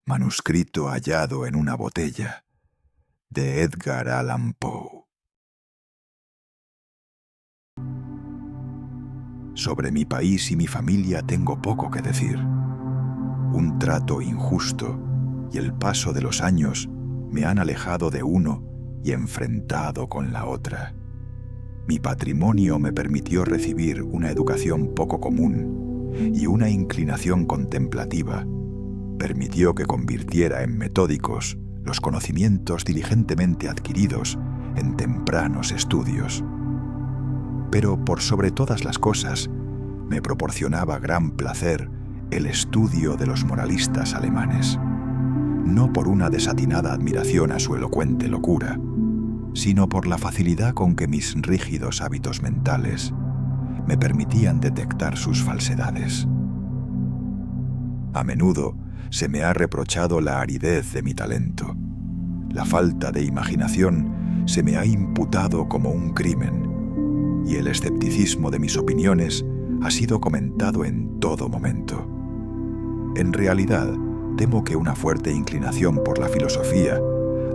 Manuscrito hallado en una botella, de Edgar Allan Poe. Sobre mi país y mi familia tengo poco que decir. Un trato injusto y el paso de los años me han alejado de uno y enfrentado con la otra. Mi patrimonio me permitió recibir una educación poco común y una inclinación contemplativa permitió que convirtiera en metódicos los conocimientos diligentemente adquiridos en tempranos estudios. Pero por sobre todas las cosas, me proporcionaba gran placer el estudio de los moralistas alemanes, no por una desatinada admiración a su elocuente locura, sino por la facilidad con que mis rígidos hábitos mentales me permitían detectar sus falsedades. A menudo se me ha reprochado la aridez de mi talento. La falta de imaginación se me ha imputado como un crimen, y el escepticismo de mis opiniones ha sido comentado en todo momento. En realidad, temo que una fuerte inclinación por la filosofía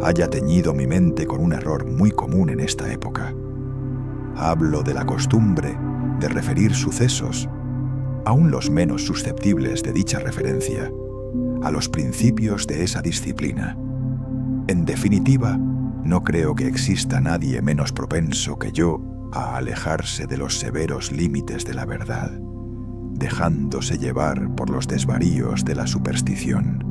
haya teñido mi mente con un error muy común en esta época. Hablo de la costumbre de referir sucesos, aun los menos susceptibles de dicha referencia, a los principios de esa disciplina. En definitiva, no creo que exista nadie menos propenso que yo a alejarse de los severos límites de la verdad, dejándose llevar por los desvaríos de la superstición.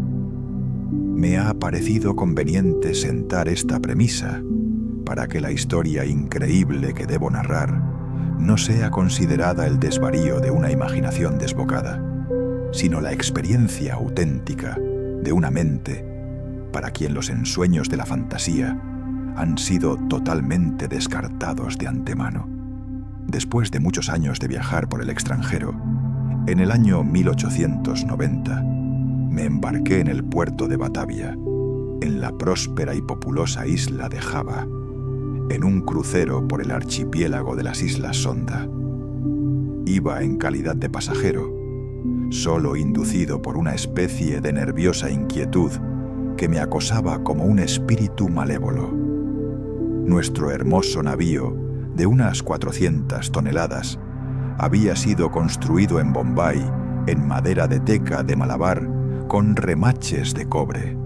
Me ha parecido conveniente sentar esta premisa para que la historia increíble que debo narrar no sea considerada el desvarío de una imaginación desbocada, sino la experiencia auténtica de una mente para quien los ensueños de la fantasía han sido totalmente descartados de antemano. Después de muchos años de viajar por el extranjero, en el año 1890 me embarqué en el puerto de Batavia, en la próspera y populosa isla de Java, en un crucero por el archipiélago de las Islas Sonda. Iba en calidad de pasajero, solo inducido por una especie de nerviosa inquietud que me acosaba como un espíritu malévolo. Nuestro hermoso navío, de unas 400 toneladas, había sido construido en Bombay en madera de teca de Malabar con remaches de cobre.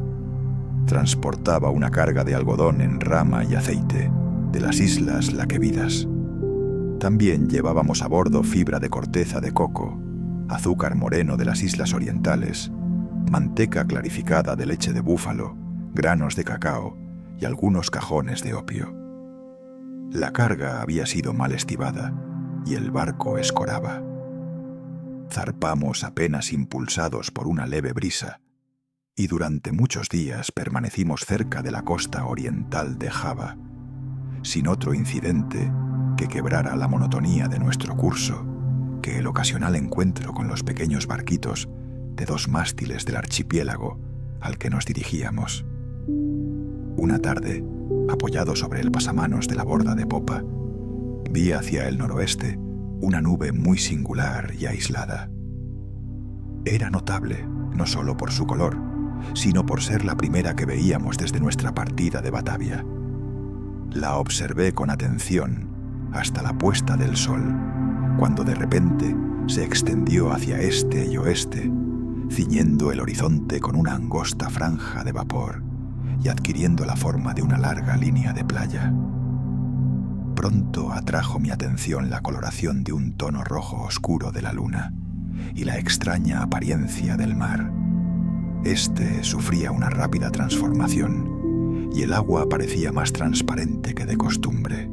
Transportaba una carga de algodón en rama y aceite de las islas Laquevidas. También llevábamos a bordo fibra de corteza de coco, azúcar moreno de las islas orientales, manteca clarificada de leche de búfalo, granos de cacao y algunos cajones de opio. La carga había sido mal estibada y el barco escoraba. Zarpamos apenas impulsados por una leve brisa y durante muchos días permanecimos cerca de la costa oriental de Java, sin otro incidente que quebrara la monotonía de nuestro curso que el ocasional encuentro con los pequeños barquitos de 2 mástiles del archipiélago al que nos dirigíamos. Una tarde, apoyado sobre el pasamanos de la borda de popa, vi hacia el noroeste una nube muy singular y aislada. Era notable, no solo por su color, sino por ser la primera que veíamos desde nuestra partida de Batavia. La observé con atención hasta la puesta del sol, cuando de repente se extendió hacia este y oeste, ciñendo el horizonte con una angosta franja de vapor y adquiriendo la forma de una larga línea de playa. Pronto atrajo mi atención la coloración de un tono rojo oscuro de la luna y la extraña apariencia del mar. Este sufría una rápida transformación y el agua parecía más transparente que de costumbre.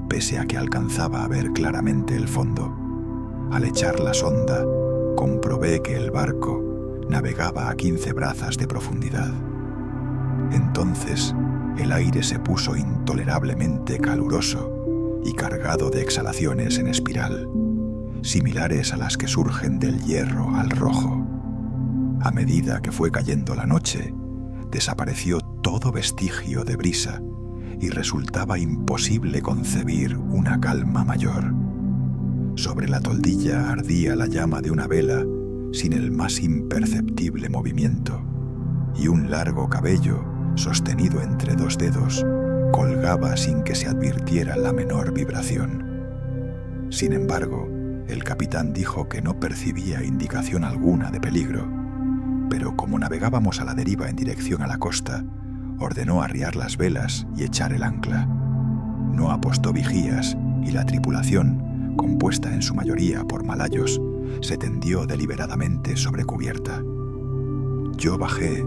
Pese a que alcanzaba a ver claramente el fondo, al echar la sonda, comprobé que el barco navegaba a 15 brazas de profundidad. Entonces, el aire se puso intolerablemente caluroso y cargado de exhalaciones en espiral, similares a las que surgen del hierro al rojo. A medida que fue cayendo la noche, desapareció todo vestigio de brisa y resultaba imposible concebir una calma mayor. Sobre la toldilla ardía la llama de una vela sin el más imperceptible movimiento, y un largo cabello, sostenido entre 2 dedos, colgaba sin que se advirtiera la menor vibración. Sin embargo, el capitán dijo que no percibía indicación alguna de peligro, pero como navegábamos a la deriva en dirección a la costa, ordenó arriar las velas y echar el ancla. No apostó vigías y la tripulación, compuesta en su mayoría por malayos, se tendió deliberadamente sobre cubierta. Yo bajé,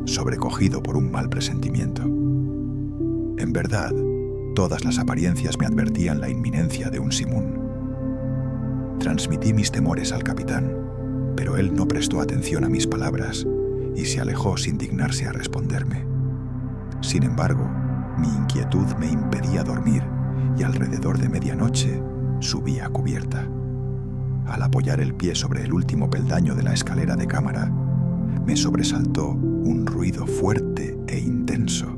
sobrecogido por un mal presentimiento. En verdad, todas las apariencias me advertían la inminencia de un simoon. Transmití mis temores al capitán, pero él no prestó atención a mis palabras y se alejó sin dignarse a responderme. Sin embargo, mi inquietud me impedía dormir y alrededor de medianoche subí a cubierta. Al apoyar el pie sobre el último peldaño de la escalera de cámara, me sobresaltó un ruido fuerte e intenso,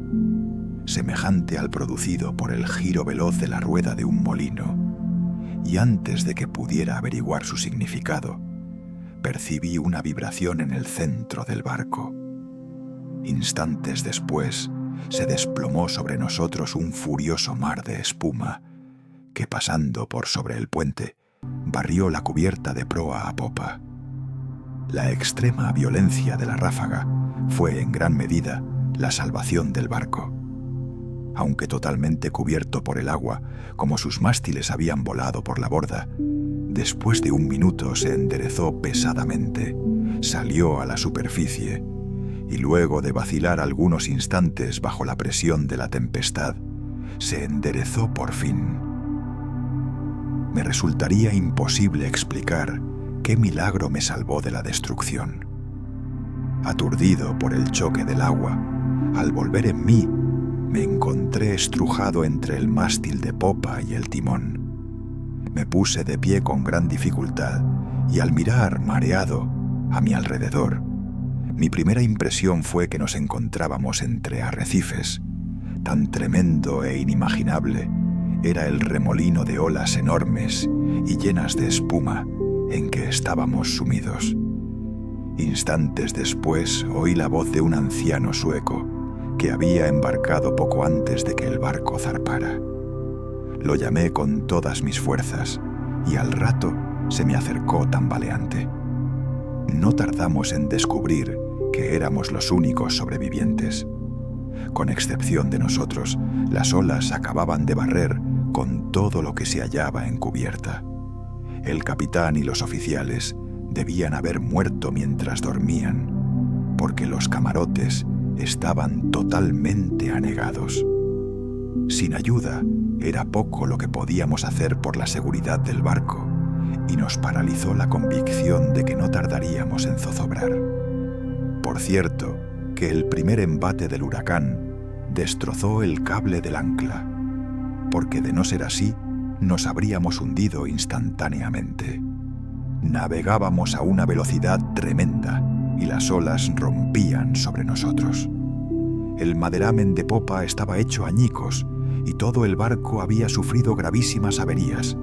semejante al producido por el giro veloz de la rueda de un molino, y antes de que pudiera averiguar su significado, percibí una vibración en el centro del barco. Instantes después, se desplomó sobre nosotros un furioso mar de espuma que, pasando por sobre el puente, barrió la cubierta de proa a popa. La extrema violencia de la ráfaga fue en gran medida la salvación del barco. Aunque totalmente cubierto por el agua, como sus mástiles habían volado por la borda, después de un minuto se enderezó pesadamente, salió a la superficie y luego de vacilar algunos instantes bajo la presión de la tempestad, se enderezó por fin. Me resultaría imposible explicar qué milagro me salvó de la destrucción. Aturdido por el choque del agua, al volver en mí, me encontré estrujado entre el mástil de popa y el timón. Me puse de pie con gran dificultad y al mirar, mareado, a mi alrededor, mi primera impresión fue que nos encontrábamos entre arrecifes. Tan tremendo e inimaginable era el remolino de olas enormes y llenas de espuma en que estábamos sumidos. Instantes después oí la voz de un anciano sueco que había embarcado poco antes de que el barco zarpara. Lo llamé con todas mis fuerzas y al rato se me acercó tambaleante. No tardamos en descubrir que éramos los únicos sobrevivientes. Con excepción de nosotros, las olas acababan de barrer con todo lo que se hallaba en cubierta. El capitán y los oficiales debían haber muerto mientras dormían, porque los camarotes estaban totalmente anegados. Sin ayuda, era poco lo que podíamos hacer por la seguridad del barco, y nos paralizó la convicción de que no tardaríamos en zozobrar. Por cierto, que el primer embate del huracán destrozó el cable del ancla, porque de no ser así, nos habríamos hundido instantáneamente. Navegábamos a una velocidad tremenda y las olas rompían sobre nosotros. El maderamen de popa estaba hecho añicos y todo el barco había sufrido gravísimas averías,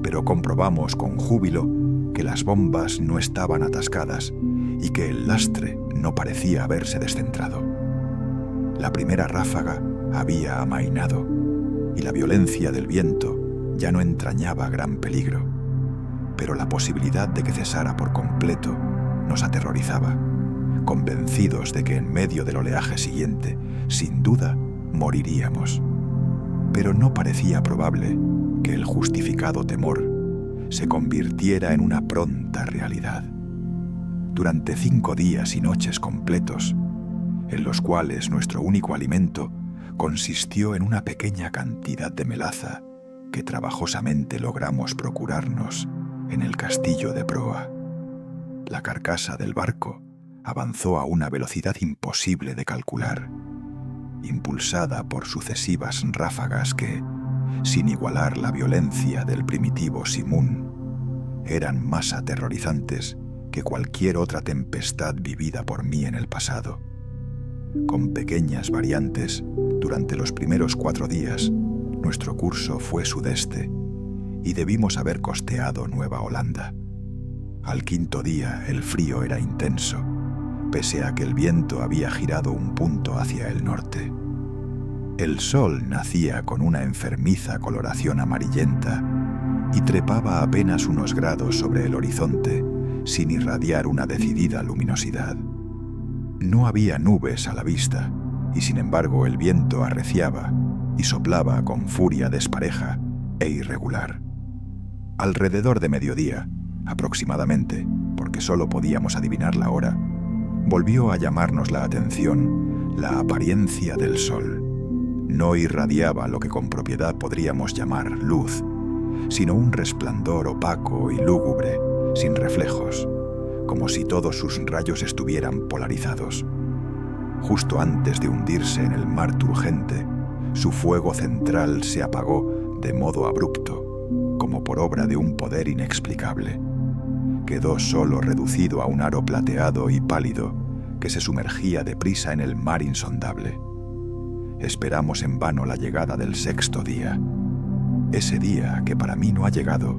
pero comprobamos con júbilo que las bombas no estaban atascadas y que el lastre no parecía haberse descentrado. La primera ráfaga había amainado y la violencia del viento ya no entrañaba gran peligro, pero la posibilidad de que cesara por completo nos aterrorizaba, convencidos de que en medio del oleaje siguiente, sin duda, moriríamos. Pero no parecía probable que el justificado temor se convirtiera en una pronta realidad. Durante 5 días y noches completos, en los cuales nuestro único alimento consistió en una pequeña cantidad de melaza que trabajosamente logramos procurarnos en el castillo de proa, la carcasa del barco avanzó a una velocidad imposible de calcular, impulsada por sucesivas ráfagas que, sin igualar la violencia del primitivo simoon, eran más aterrorizantes que cualquier otra tempestad vivida por mí en el pasado. Con pequeñas variantes, durante los primeros 4 días, nuestro curso fue sudeste y debimos haber costeado Nueva Holanda. Al 5.º día el frío era intenso, pese a que el viento había girado un punto hacia el norte. El sol nacía con una enfermiza coloración amarillenta y trepaba apenas unos grados sobre el horizonte sin irradiar una decidida luminosidad. No había nubes a la vista y sin embargo el viento arreciaba y soplaba con furia despareja e irregular. Alrededor de mediodía, aproximadamente, porque solo podíamos adivinar la hora, volvió a llamarnos la atención la apariencia del sol. No irradiaba lo que con propiedad podríamos llamar luz, sino un resplandor opaco y lúgubre, sin reflejos, como si todos sus rayos estuvieran polarizados. Justo antes de hundirse en el mar turgente, su fuego central se apagó de modo abrupto, como por obra de un poder inexplicable. Quedó solo reducido a un aro plateado y pálido que se sumergía deprisa en el mar insondable. Esperamos en vano la llegada del sexto día, ese día que para mí no ha llegado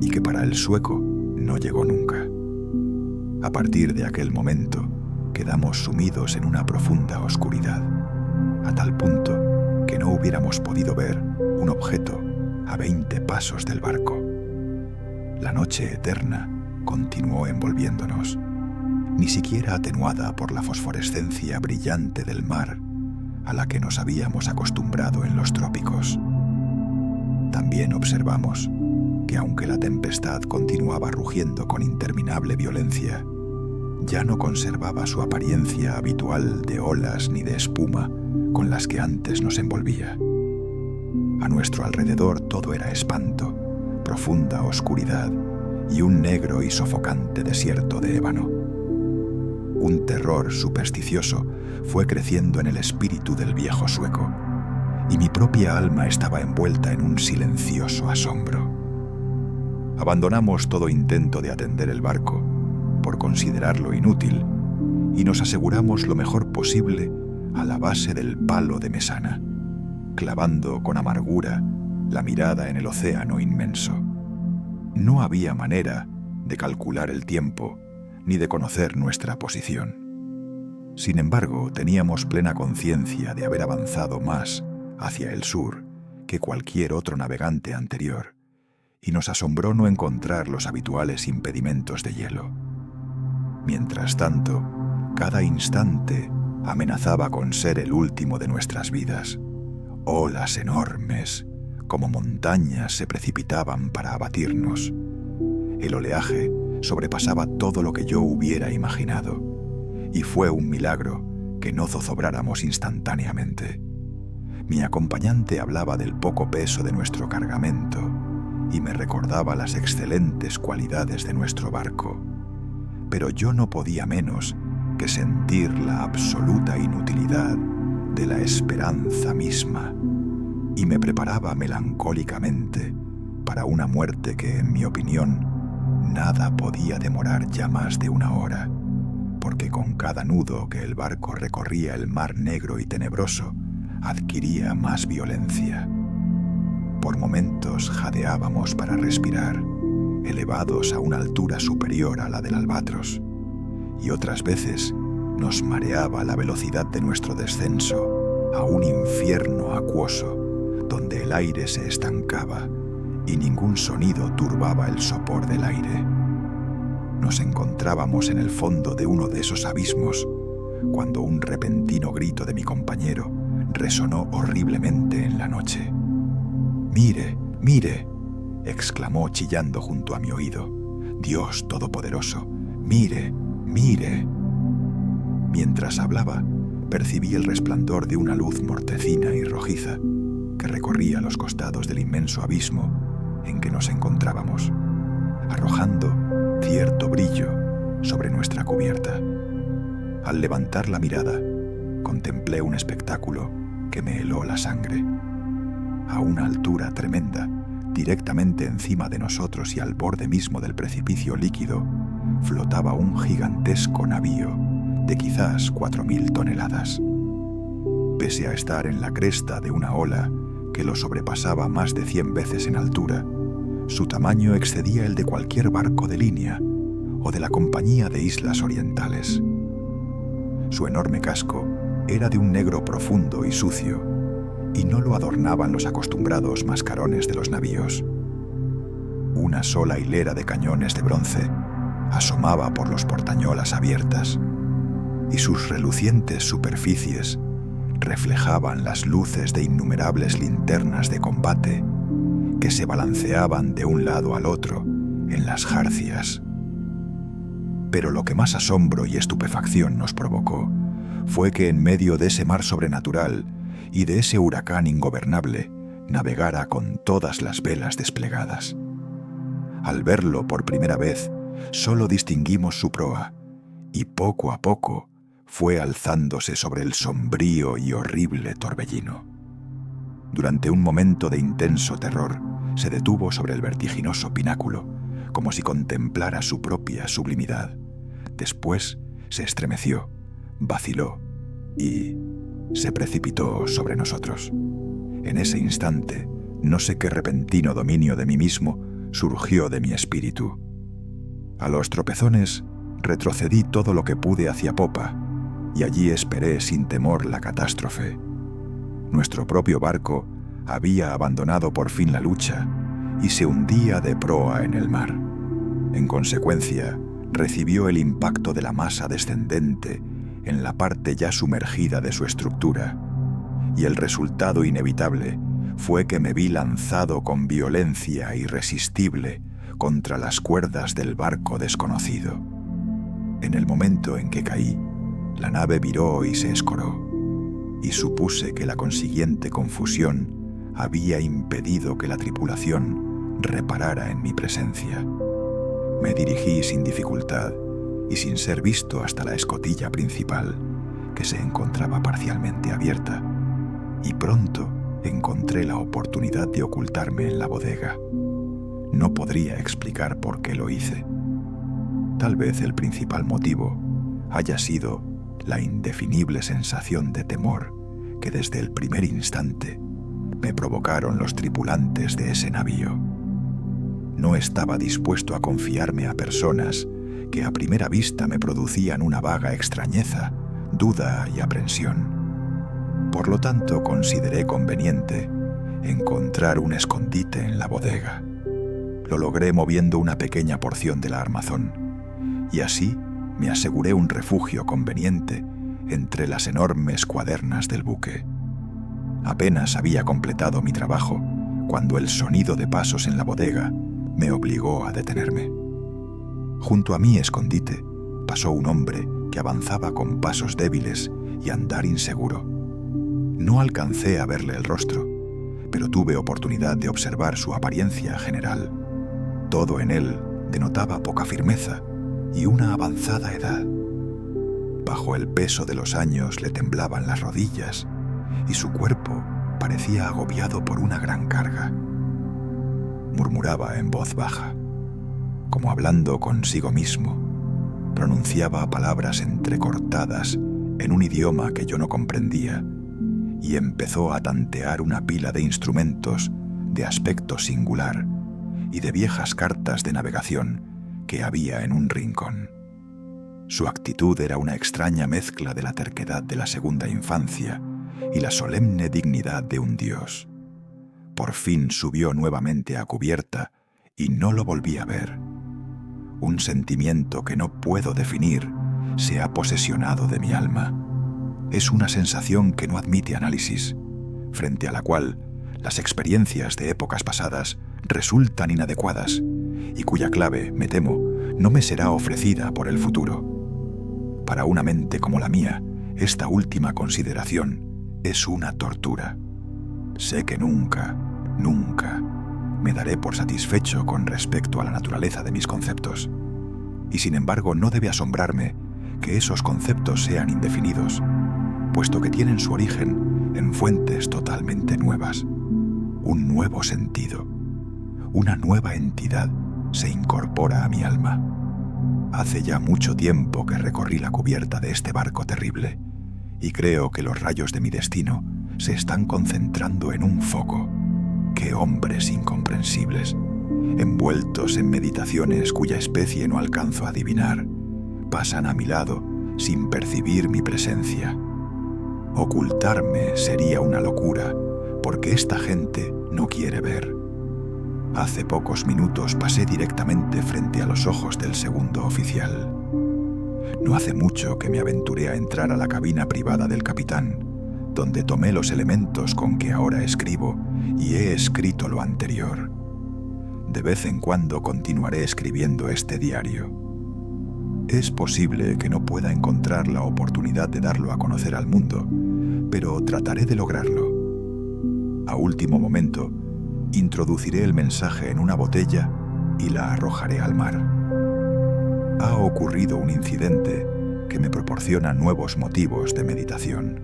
y que para el sueco no llegó nunca. A partir de aquel momento quedamos sumidos en una profunda oscuridad, a tal punto que no hubiéramos podido ver un objeto a 20 pasos del barco. La noche eterna continuó envolviéndonos, ni siquiera atenuada por la fosforescencia brillante del mar a la que nos habíamos acostumbrado en los trópicos. También observamos que aunque la tempestad continuaba rugiendo con interminable violencia, ya no conservaba su apariencia habitual de olas ni de espuma con las que antes nos envolvía. A nuestro alrededor todo era espanto, profunda oscuridad y un negro y sofocante desierto de ébano. Un terror supersticioso fue creciendo en el espíritu del viejo sueco, y mi propia alma estaba envuelta en un silencioso asombro. Abandonamos todo intento de atender el barco, por considerarlo inútil, y nos aseguramos lo mejor posible a la base del palo de mesana, clavando con amargura la mirada en el océano inmenso. No había manera de calcular el tiempo ni de conocer nuestra posición. Sin embargo, teníamos plena conciencia de haber avanzado más hacia el sur que cualquier otro navegante anterior, y nos asombró no encontrar los habituales impedimentos de hielo. Mientras tanto, cada instante amenazaba con ser el último de nuestras vidas. Olas enormes, como montañas, se precipitaban para abatirnos. El oleaje sobrepasaba todo lo que yo hubiera imaginado, y fue un milagro que no zozobráramos instantáneamente. Mi acompañante hablaba del poco peso de nuestro cargamento y me recordaba las excelentes cualidades de nuestro barco, pero yo no podía menos que sentir la absoluta inutilidad de la esperanza misma, y me preparaba melancólicamente para una muerte que, en mi opinión, nada podía demorar ya más de una hora, porque con cada nudo que el barco recorría el mar negro y tenebroso, adquiría más violencia. Por momentos jadeábamos para respirar, elevados a una altura superior a la del albatros, y otras veces nos mareaba la velocidad de nuestro descenso a un infierno acuoso, donde el aire se estancaba y ningún sonido turbaba el sopor del aire. Nos encontrábamos en el fondo de uno de esos abismos, cuando un repentino grito de mi compañero resonó horriblemente en la noche. «¡Mire, mire!», exclamó chillando junto a mi oído. «Dios Todopoderoso, mire, mire». Mientras hablaba, percibí el resplandor de una luz mortecina y rojiza que recorría los costados del inmenso abismo en que nos encontrábamos, arrojando cierto brillo sobre nuestra cubierta. Al levantar la mirada, contemplé un espectáculo que me heló la sangre. A una altura tremenda, directamente encima de nosotros y al borde mismo del precipicio líquido, flotaba un gigantesco navío de quizás 4.000 toneladas. Pese a estar en la cresta de una ola que lo sobrepasaba más de 100 veces en altura, su tamaño excedía el de cualquier barco de línea o de la Compañía de Islas Orientales. Su enorme casco era de un negro profundo y sucio, y no lo adornaban los acostumbrados mascarones de los navíos. Una sola hilera de cañones de bronce asomaba por los portañolas abiertas, y sus relucientes superficies reflejaban las luces de innumerables linternas de combate que se balanceaban de un lado al otro en las jarcias. Pero lo que más asombro y estupefacción nos provocó fue que en medio de ese mar sobrenatural y de ese huracán ingobernable navegara con todas las velas desplegadas. Al verlo por primera vez, solo distinguimos su proa, y poco a poco fue alzándose sobre el sombrío y horrible torbellino. Durante un momento de intenso terror, se detuvo sobre el vertiginoso pináculo, como si contemplara su propia sublimidad. Después se estremeció, vaciló y se precipitó sobre nosotros. En ese instante, no sé qué repentino dominio de mí mismo surgió de mi espíritu. A los tropezones retrocedí todo lo que pude hacia popa, y allí esperé sin temor la catástrofe. Nuestro propio barco había abandonado por fin la lucha y se hundía de proa en el mar. En consecuencia, recibió el impacto de la masa descendente en la parte ya sumergida de su estructura, y el resultado inevitable fue que me vi lanzado con violencia irresistible contra las cuerdas del barco desconocido. En el momento en que caí, la nave viró y se escoró, y supuse que la consiguiente confusión había impedido que la tripulación reparara en mi presencia. Me dirigí sin dificultad y sin ser visto hasta la escotilla principal, que se encontraba parcialmente abierta, y pronto encontré la oportunidad de ocultarme en la bodega. No podría explicar por qué lo hice. Tal vez el principal motivo haya sido la indefinible sensación de temor que desde el primer instante me provocaron los tripulantes de ese navío. No estaba dispuesto a confiarme a personas que a primera vista me producían una vaga extrañeza, duda y aprensión. Por lo tanto, consideré conveniente encontrar un escondite en la bodega. Lo logré moviendo una pequeña porción de la armazón, y así me aseguré un refugio conveniente entre las enormes cuadernas del buque. Apenas había completado mi trabajo cuando el sonido de pasos en la bodega me obligó a detenerme. Junto a mi escondite pasó un hombre que avanzaba con pasos débiles y andar inseguro. No alcancé a verle el rostro, pero tuve oportunidad de observar su apariencia general. Todo en él denotaba poca firmeza y una avanzada edad. Bajo el peso de los años le temblaban las rodillas y su cuerpo parecía agobiado por una gran carga. Murmuraba en voz baja, como hablando consigo mismo. Pronunciaba palabras entrecortadas en un idioma que yo no comprendía y empezó a tantear una pila de instrumentos de aspecto singular y de viejas cartas de navegación que había en un rincón. Su actitud era una extraña mezcla de la terquedad de la segunda infancia y la solemne dignidad de un dios. Por fin subió nuevamente a cubierta y no lo volví a ver. Un sentimiento que no puedo definir se ha posesionado de mi alma. Es una sensación que no admite análisis, frente a la cual las experiencias de épocas pasadas resultan inadecuadas y cuya clave, me temo, no me será ofrecida por el futuro. Para una mente como la mía, esta última consideración es una tortura. Sé que nunca me daré por satisfecho con respecto a la naturaleza de mis conceptos. Y sin embargo, no debe asombrarme que esos conceptos sean indefinidos, puesto que tienen su origen en fuentes totalmente nuevas. Un nuevo sentido, una nueva entidad se incorpora a mi alma. Hace ya mucho tiempo que recorrí la cubierta de este barco terrible, y creo que los rayos de mi destino se están concentrando en un foco. ¡Qué hombres incomprensibles! Envueltos en meditaciones cuya especie no alcanzo a adivinar, pasan a mi lado sin percibir mi presencia. Ocultarme sería una locura, porque esta gente no quiere ver. Hace pocos minutos pasé directamente frente a los ojos del segundo oficial. No hace mucho que me aventuré a entrar a la cabina privada del capitán, donde tomé los elementos con que ahora escribo y he escrito lo anterior. De vez en cuando continuaré escribiendo este diario. Es posible que no pueda encontrar la oportunidad de darlo a conocer al mundo, pero trataré de lograrlo. A último momento, introduciré el mensaje en una botella y la arrojaré al mar. Ha ocurrido un incidente que me proporciona nuevos motivos de meditación.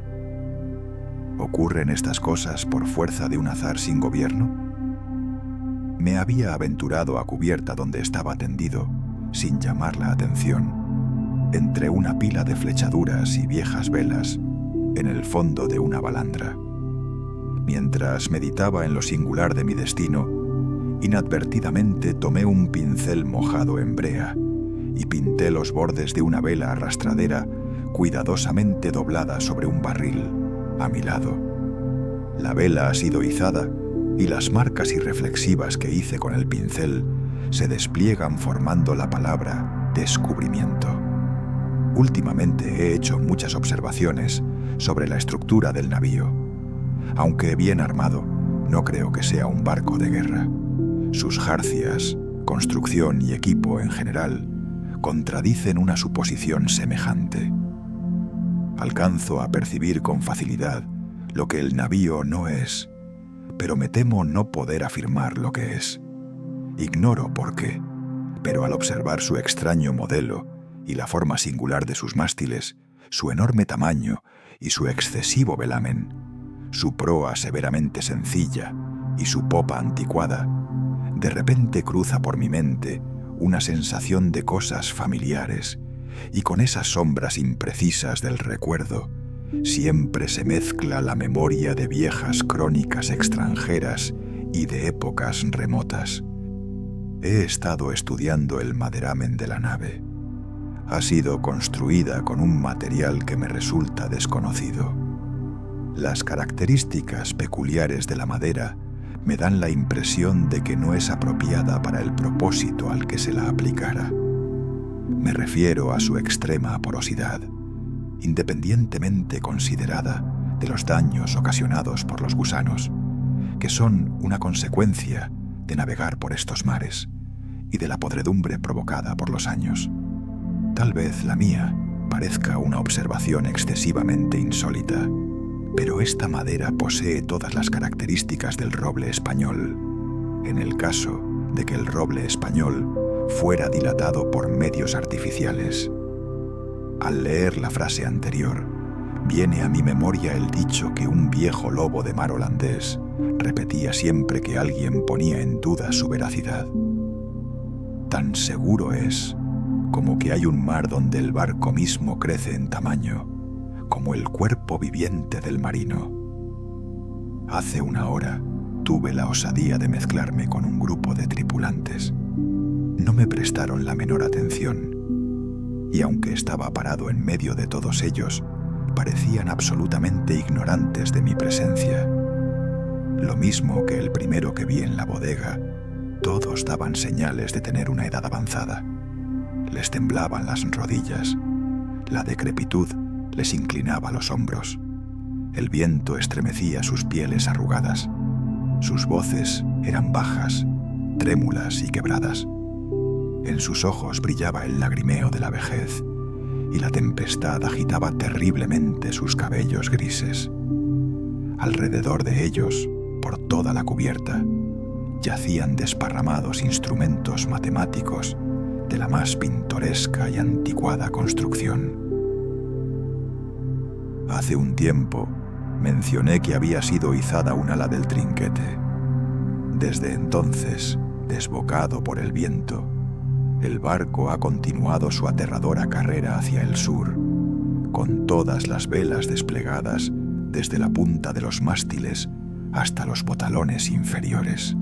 ¿Ocurren estas cosas por fuerza de un azar sin gobierno? Me había aventurado a cubierta donde estaba tendido, sin llamar la atención, entre una pila de flechaduras y viejas velas, en el fondo de una balandra. Mientras meditaba en lo singular de mi destino, inadvertidamente tomé un pincel mojado en brea y pinté los bordes de una vela arrastradera cuidadosamente doblada sobre un barril, a mi lado. La vela ha sido izada y las marcas irreflexivas que hice con el pincel se despliegan formando la palabra descubrimiento. Últimamente he hecho muchas observaciones sobre la estructura del navío. Aunque bien armado, no creo que sea un barco de guerra. Sus jarcias, construcción y equipo en general contradicen una suposición semejante. Alcanzo a percibir con facilidad lo que el navío no es, pero me temo no poder afirmar lo que es. Ignoro por qué, pero al observar su extraño modelo y la forma singular de sus mástiles, su enorme tamaño y su excesivo velamen, su proa severamente sencilla y su popa anticuada, de repente cruza por mi mente una sensación de cosas familiares, y con esas sombras imprecisas del recuerdo siempre se mezcla la memoria de viejas crónicas extranjeras y de épocas remotas. He estado estudiando el maderamen de la nave. Ha sido construida con un material que me resulta desconocido. Las características peculiares de la madera me dan la impresión de que no es apropiada para el propósito al que se la aplicara. Me refiero a su extrema porosidad, independientemente considerada de los daños ocasionados por los gusanos, que son una consecuencia de navegar por estos mares y de la podredumbre provocada por los años. Tal vez la mía parezca una observación excesivamente insólita, pero esta madera posee todas las características del roble español, en el caso de que el roble español fuera dilatado por medios artificiales. Al leer la frase anterior, viene a mi memoria el dicho que un viejo lobo de mar holandés repetía siempre que alguien ponía en duda su veracidad. Tan seguro es como que hay un mar donde el barco mismo crece en tamaño, como el cuerpo viviente del marino. Hace una hora tuve la osadía de mezclarme con un grupo de tripulantes. No me prestaron la menor atención, y aunque estaba parado en medio de todos ellos, parecían absolutamente ignorantes de mi presencia. Lo mismo que el primero que vi en la bodega, todos daban señales de tener una edad avanzada. Les temblaban las rodillas, la decrepitud les inclinaba los hombros, el viento estremecía sus pieles arrugadas, sus voces eran bajas, trémulas y quebradas. En sus ojos brillaba el lagrimeo de la vejez, y la tempestad agitaba terriblemente sus cabellos grises. Alrededor de ellos, por toda la cubierta, yacían desparramados instrumentos matemáticos de la más pintoresca y anticuada construcción. Hace un tiempo mencioné que había sido izada un ala del trinquete. Desde entonces, desbocado por el viento, el barco ha continuado su aterradora carrera hacia el sur, con todas las velas desplegadas desde la punta de los mástiles hasta los botalones inferiores,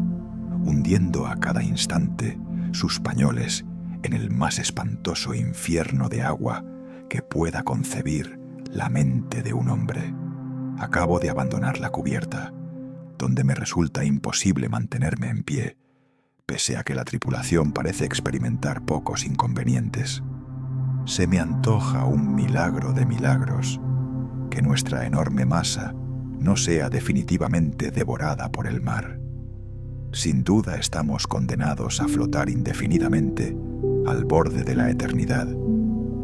hundiendo a cada instante sus pañoles en el más espantoso infierno de agua que pueda concebir la mente de un hombre. Acabo de abandonar la cubierta, donde me resulta imposible mantenerme en pie, pese a que la tripulación parece experimentar pocos inconvenientes. Se me antoja un milagro de milagros, que nuestra enorme masa no sea definitivamente devorada por el mar. Sin duda estamos condenados a flotar indefinidamente al borde de la eternidad,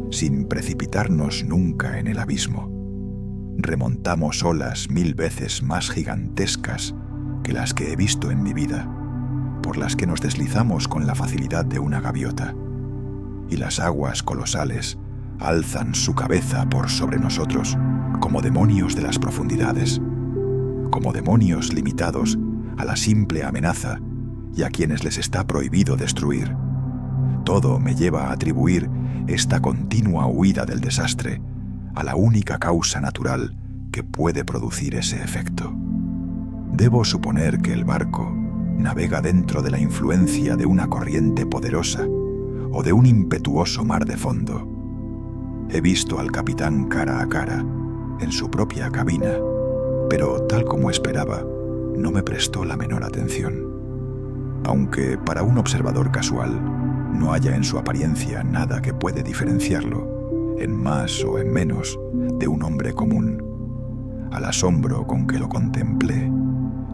sin precipitarnos nunca en el abismo. Remontamos olas 1000 veces más gigantescas que las que he visto en mi vida, por las que nos deslizamos con la facilidad de una gaviota, y las aguas colosales alzan su cabeza por sobre nosotros como demonios de las profundidades, como demonios limitados a la simple amenaza y a quienes les está prohibido destruir. Todo me lleva a atribuir esta continua huida del desastre a la única causa natural que puede producir ese efecto. Debo suponer que el barco navega dentro de la influencia de una corriente poderosa o de un impetuoso mar de fondo. He visto al capitán cara a cara, en su propia cabina, pero tal como esperaba, no me prestó la menor atención. Aunque para un observador casual no haya en su apariencia nada que puede diferenciarlo, en más o en menos, de un hombre común, al asombro con que lo contemplé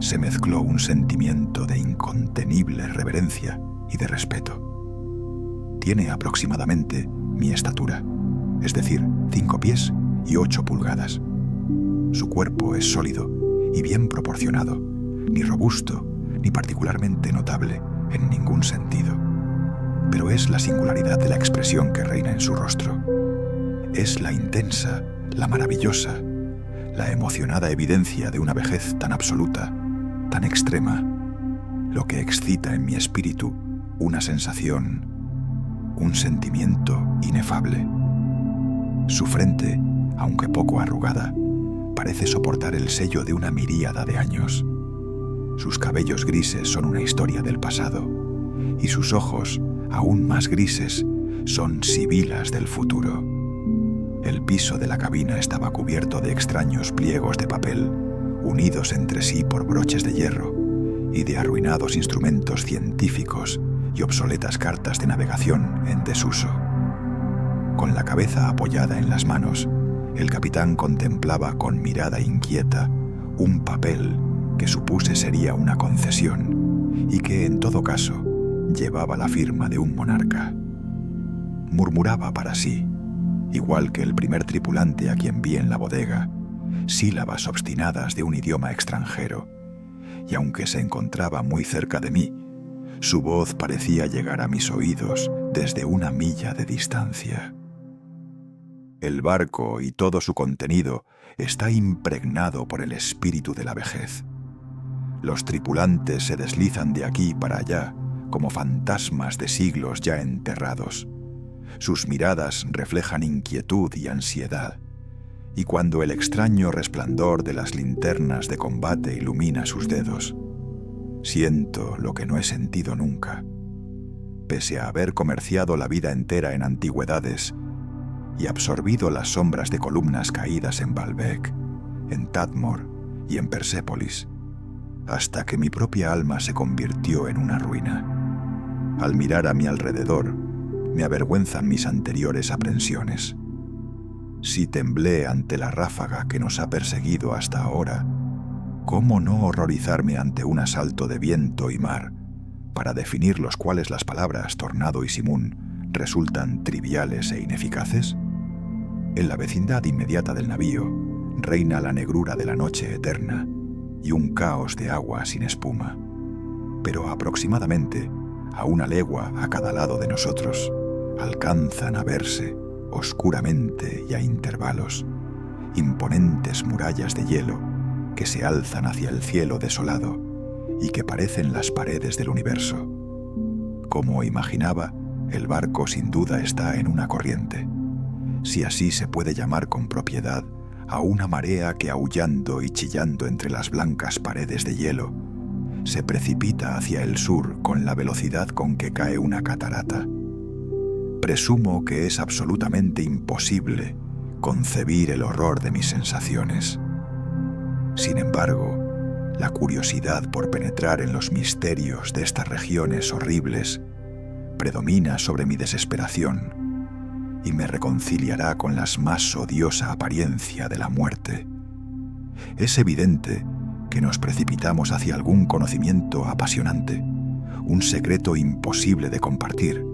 se mezcló un sentimiento de incontenible reverencia y de respeto. Tiene aproximadamente mi estatura, es decir, 5 pies y 8 pulgadas. Su cuerpo es sólido y bien proporcionado, ni robusto ni particularmente notable en ningún sentido. Pero es la singularidad de la expresión que reina en su rostro. Es la intensa, la maravillosa, la emocionada evidencia de una vejez tan absoluta, tan extrema, lo que excita en mi espíritu una sensación, un sentimiento inefable. Su frente, aunque poco arrugada, parece soportar el sello de una miríada de años. Sus cabellos grises son una historia del pasado, y sus ojos, aún más grises, son sibilas del futuro. El piso de la cabina estaba cubierto de extraños pliegos de papel, unidos entre sí por broches de hierro, y de arruinados instrumentos científicos y obsoletas cartas de navegación en desuso. Con la cabeza apoyada en las manos, el capitán contemplaba con mirada inquieta un papel que supuse sería una concesión y que, en todo caso, llevaba la firma de un monarca. Murmuraba para sí, igual que el primer tripulante a quien vi en la bodega, sílabas obstinadas de un idioma extranjero, y aunque se encontraba muy cerca de mí, su voz parecía llegar a mis oídos desde una milla de distancia. El barco y todo su contenido está impregnado por el espíritu de la vejez. Los tripulantes se deslizan de aquí para allá como fantasmas de siglos ya enterrados. Sus miradas reflejan inquietud y ansiedad, y cuando el extraño resplandor de las linternas de combate ilumina sus dedos, siento lo que no he sentido nunca. Pese a haber comerciado la vida entera en antigüedades y absorbido las sombras de columnas caídas en Baalbek, en Tadmor y en Persépolis, hasta que mi propia alma se convirtió en una ruina. Al mirar a mi alrededor, me avergüenzan mis anteriores aprensiones. Si temblé ante la ráfaga que nos ha perseguido hasta ahora, ¿cómo no horrorizarme ante un asalto de viento y mar, para definir los cuales las palabras tornado y simún resultan triviales e ineficaces? En la vecindad inmediata del navío reina la negrura de la noche eterna y un caos de agua sin espuma. Pero aproximadamente, a una legua a cada lado de nosotros, alcanzan a verse, oscuramente y a intervalos, imponentes murallas de hielo que se alzan hacia el cielo desolado y que parecen las paredes del universo. Como imaginaba, el barco sin duda está en una corriente, si así se puede llamar con propiedad a una marea que, aullando y chillando entre las blancas paredes de hielo, se precipita hacia el sur con la velocidad con que cae una catarata. Presumo que es absolutamente imposible concebir el horror de mis sensaciones. Sin embargo, la curiosidad por penetrar en los misterios de estas regiones horribles predomina sobre mi desesperación y me reconciliará con la más odiosa apariencia de la muerte. Es evidente que nos precipitamos hacia algún conocimiento apasionante, un secreto imposible de compartir,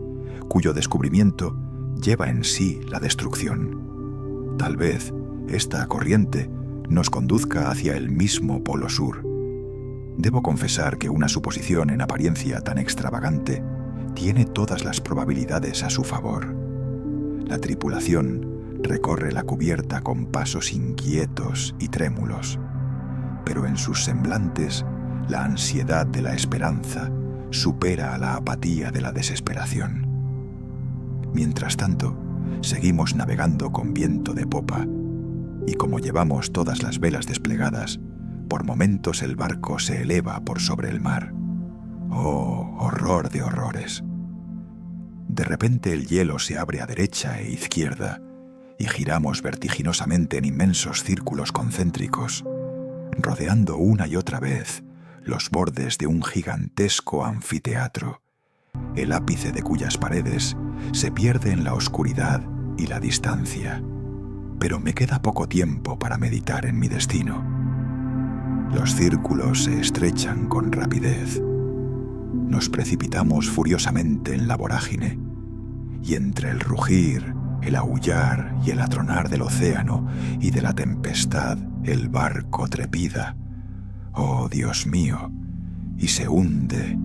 cuyo descubrimiento lleva en sí la destrucción. Tal vez esta corriente nos conduzca hacia el mismo polo sur. Debo confesar que una suposición en apariencia tan extravagante tiene todas las probabilidades a su favor. La tripulación recorre la cubierta con pasos inquietos y trémulos, pero en sus semblantes la ansiedad de la esperanza supera a la apatía de la desesperación. Mientras tanto, seguimos navegando con viento de popa, y como llevamos todas las velas desplegadas, por momentos el barco se eleva por sobre el mar. ¡Oh, horror de horrores! De repente el hielo se abre a derecha e izquierda, y giramos vertiginosamente en inmensos círculos concéntricos, rodeando una y otra vez los bordes de un gigantesco anfiteatro, el ápice de cuyas paredes se pierde en la oscuridad y la distancia. Pero me queda poco tiempo para meditar en mi destino. Los círculos se estrechan con rapidez. Nos precipitamos furiosamente en la vorágine, y entre el rugir, el aullar y el atronar del océano y de la tempestad, el barco trepida. ¡Oh, Dios mío! Y se hunde